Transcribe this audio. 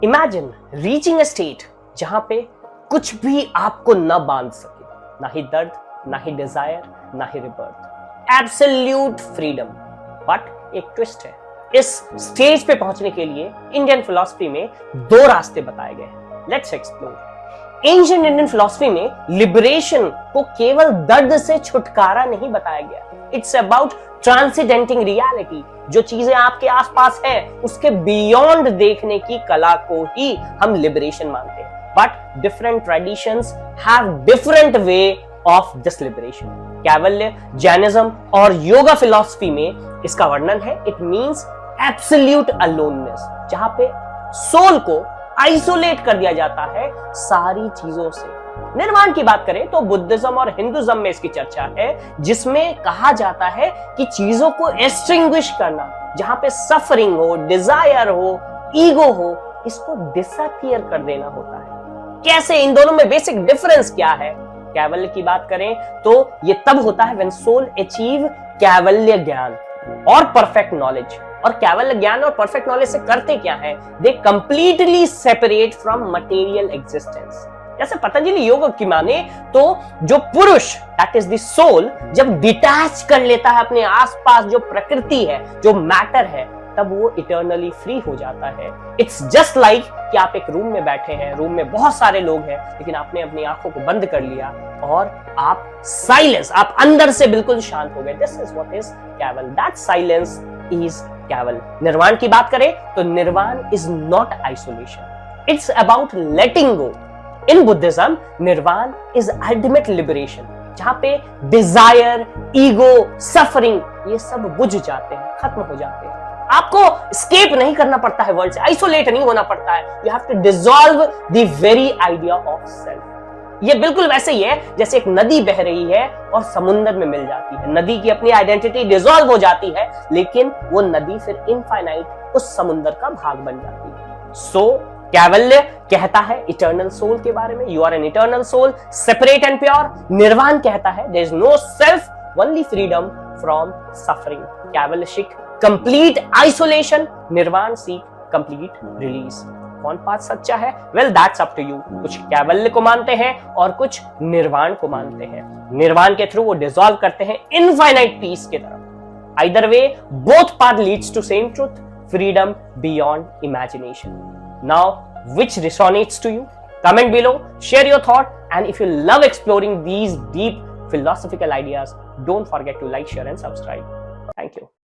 Imagine reaching a state जहां पे कुछ भी आपको न बांध सके, ना ही दर्द, ना ही डिजायर, ना ही रिबर्थ, एब्सोल्यूट फ्रीडम। बट एक ट्विस्ट है, इस स्टेज पे पहुंचने के लिए इंडियन फिलॉसफी में दो रास्ते बताए गए हैं। Let's explore. Ancient Indian philosophy में लिबरेशन को केवल दर्द से छुटकारा नहीं बताया गया, इट्स अबाउट ट्रांसेंडेंटिंग रियलिटी। जो चीजें आपके आसपास है उसके बियॉन्ड देखने की कला को ही हम लिबरेशन मानते हैं। But different traditions have different way of this liberation. Kaivalya, Jainism और योगा फिलॉसफी में इसका वर्णन है, इट मींस एब्सोल्यूट अलोननेस, जहां पे सोल को आइसोलेट कर दिया जाता है सारी चीजों से। निर्वाण की बात करें तो बुद्धिज्म और हिंदुज्म में इसकी चर्चा है, जिसमें कहा जाता है कि चीजों को एक्सटिंग्विश करना, जहां पे सफरिंग हो, डिजायर हो, ईगो हो, इसको डिसअपियर कर देना होता है। कैसे, इन दोनों में बेसिक डिफरेंस क्या है? कैवल्य की बात करें तो ये तब होता है व्हेन सोल अचीव कैवल्य ज्ञान और परफेक्ट नॉलेज। और कैवल्य ज्ञान और परफेक्ट नॉलेज से करते क्या है? दे completely separate from material existence. जैसे पतंजलि योग की माने तो जो पुरुष, दैट इज द सोल, जब डिटैच कर लेता है अपने आसपास जो प्रकृति है, जो मैटर है, तब वो इटर्नली फ्री हो जाता है। इट्स जस्ट लाइक कि आप एक रूम में बैठे हैं, रूम में बहुत सारे लोग हैं, लेकिन आपने अपनी आंखों को बंद कर लिया और आप साइलेंस, आप अंदर से बिल्कुल शांत हो गए। This is what is caval, that silence is caval. निर्वाण की बात करें तो निर्वाण is not isolation, it's about letting go. In Buddhism निर्वाण इज अल्टीमेट लिबरेशन, जहां पे डिजायर, ईगो, सफरिंग ये सब बुझ जाते हैं, खत्म हो जाते हैं। आपको एस्केप नहीं करना पड़ता है वर्ल्ड से, आइसोलेट नहीं होना पड़ता है। You have to dissolve the very idea of self. ये बिल्कुल वैसे ही है जैसे एक नदी बह रही है और समुद्र में मिल जाती है। नदी की अपनी आइडेंटिटी डिसॉल्व हो जाती है, लेकिन वो नदी फिर इनफाइनाइट उस समुद्र का भाग बन जाती है। सो कैवल्य कहता है इटर्नल सोल के बारे में, you are an eternal soul, separate and pure. Nirvana कहता है there is no self, only freedom from suffering. Kaivalya seek complete isolation, निर्वाण सीख कंप्लीट रिलीज। कौन पाथ सच्चा है? Well that's up to you. कुछ कैवल्य को मानते हैं और कुछ निर्वाण को मानते हैं। निर्वाण के थ्रू वो डिसॉल्व करते हैं इनफाइनाइट पीस की तरफ। Either way both path leads to same truth, freedom beyond imagination. Now, which resonates to you? Comment below, share your thought, and if you love exploring these deep philosophical ideas, don't forget to like, share, and subscribe. Thank you.